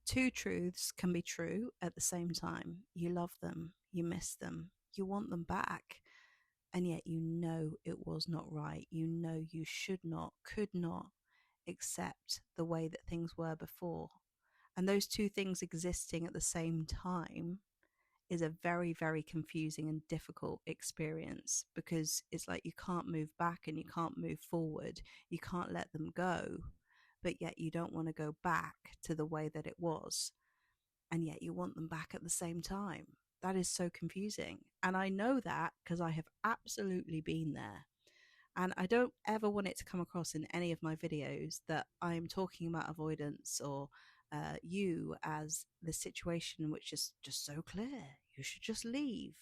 Two truths can be true at the same time. You love them, you miss them, you want them back, and yet you know it was not right. You know you should not, could not accept the way that things were before. And those two things existing at the same time is a very, very confusing and difficult experience, because it's like you can't move back and you can't move forward. You can't let them go, but yet you don't want to go back to the way that it was, and yet you want them back at the same time. That is so confusing. And I know that because I have absolutely been there. And I don't ever want it to come across in any of my videos that I'm talking about avoidance or you as the situation which is just so clear. You should just leave.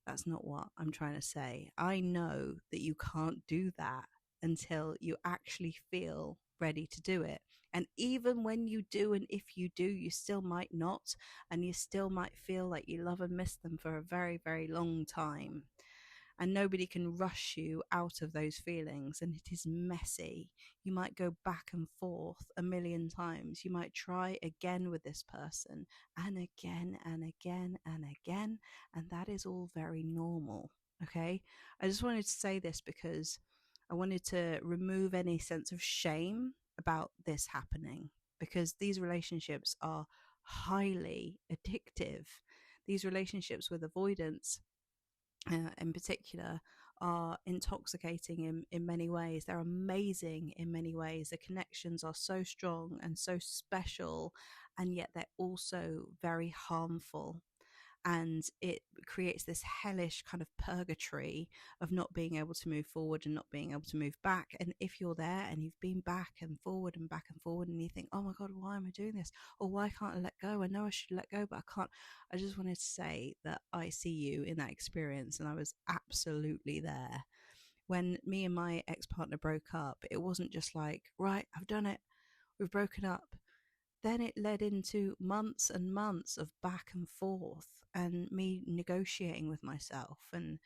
That's not what I'm trying to say. I know that you can't do that until you actually feel ready to do it. And even when you do, and if you do, you still might not. And you still might feel like you love and miss them for a very, very long time, and nobody can rush you out of those feelings, and it is messy. You might go back and forth a million times. You might try again with this person, and again and again and again, and that is all very normal. Okay, I just wanted to say this because I wanted to remove any sense of shame about this happening, because these relationships are highly addictive. These relationships with avoidance in particular are intoxicating in many ways. They're amazing in many ways. The connections are so strong and so special, and yet they're also very harmful. And it creates this hellish kind of purgatory of not being able to move forward and not being able to move back. And if you're there and you've been back and forward and back and forward, and you think, oh my God, why am I doing this? Or why can't I let go? I know I should let go, but I can't. I just wanted to say that I see you in that experience, and I was absolutely there. When me and my ex-partner broke up, it wasn't just like, right, I've done it, we've broken up. Then it led into months and months of back and forth, and me negotiating with myself, and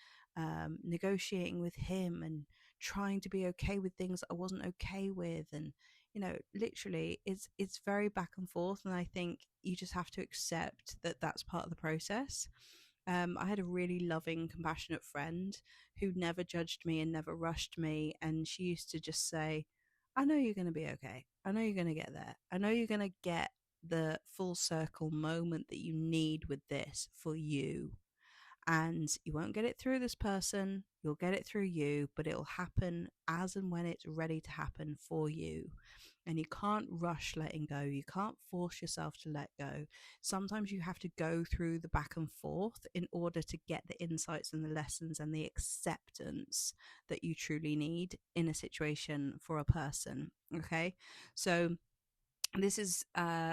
negotiating with him, and trying to be okay with things that I wasn't okay with. And literally it's very back and forth, and I think you just have to accept that that's part of the process. I had a really loving, compassionate friend who never judged me and never rushed me. And she used to just say, I know you're going to be okay. I know you're going to get there. I know you're going to get the full circle moment that you need with this for you. And you won't get it through this person, you'll get it through you, but it'll happen as and when it's ready to happen for you. And you can't rush letting go. You can't force yourself to let go. Sometimes you have to go through the back and forth in order to get the insights and the lessons and the acceptance that you truly need in a situation for a person. Okay. So this is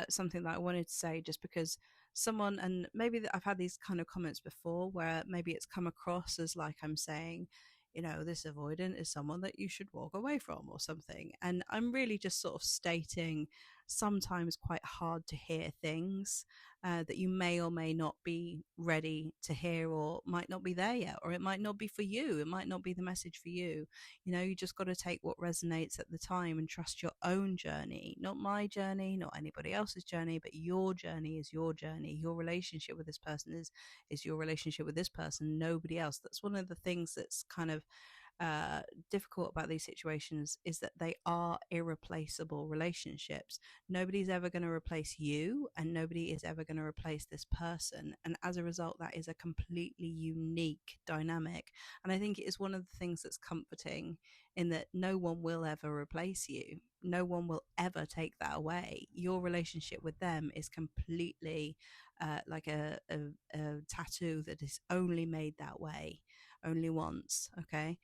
something that I wanted to say, just because someone, and maybe I've had these kind of comments before where maybe it's come across as like I'm saying, this avoidant is someone that you should walk away from or something. And I'm really just sort of stating sometimes quite hard to hear things that you may or may not be ready to hear, or might not be there yet, or it might not be for you. It might not be the message for you. You just got to take what resonates at the time and trust your own journey, not my journey, not anybody else's journey, but your journey is your journey. Your relationship with this person is your relationship with this person, nobody else. That's one of the things that's kind of difficult about these situations, is that they are irreplaceable relationships. Nobody's ever going to replace you, and nobody is ever going to replace this person. And as a result, that is a completely unique dynamic. And I think it is one of the things that's comforting, in that no one will ever replace you. No one will ever take that away. Your relationship with them is completely like a tattoo that is only made that way, only once. Okay.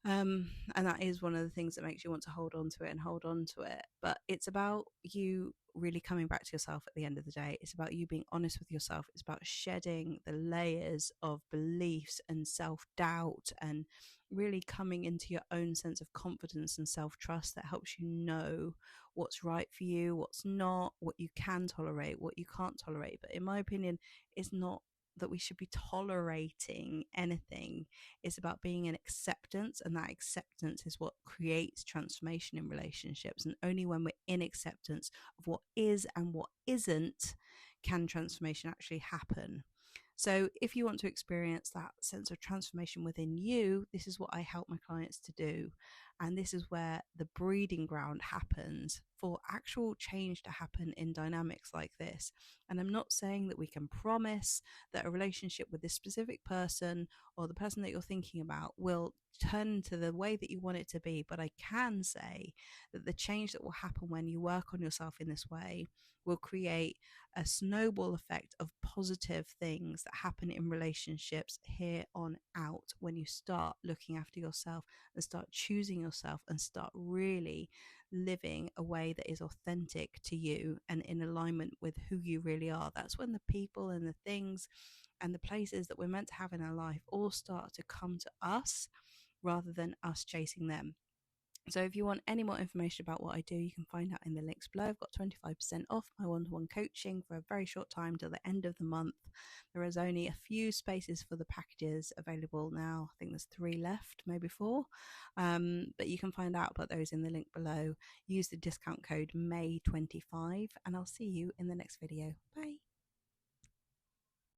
And that is one of the things that makes you want to hold on to it and hold on to it. But it's about you really coming back to yourself at the end of the day. It's about you being honest with yourself. It's about shedding the layers of beliefs and self-doubt, and really coming into your own sense of confidence and self-trust that helps you know what's right for you, what's not, what you can tolerate, what you can't tolerate. But in my opinion, it's not that we should be tolerating anything. It's about being in acceptance, and that acceptance is what creates transformation in relationships. And only when we're in acceptance of what is and what isn't can transformation actually happen. So, if you want to experience that sense of transformation within you, this is what I help my clients to do. And this is where the breeding ground happens for actual change to happen in dynamics like this. And I'm not saying that we can promise that a relationship with this specific person or the person that you're thinking about will turn to the way that you want it to be. But I can say that the change that will happen when you work on yourself in this way will create a snowball effect of positive things that happen in relationships here on out when you start looking after yourself and start choosing yourself and start really living a way that is authentic to you and in alignment with who you really are. That's when the people and the things and the places that we're meant to have in our life all start to come to us rather than us chasing them. So if you want any more information about what I do, you can find out in the links below. I've got 25% off my one-to-one coaching for a very short time till the end of the month. There is only a few spaces for the packages available now. I think there's 3 left, maybe 4. But you can find out about those in the link below. Use the discount code May25, and I'll see you in the next video. Bye.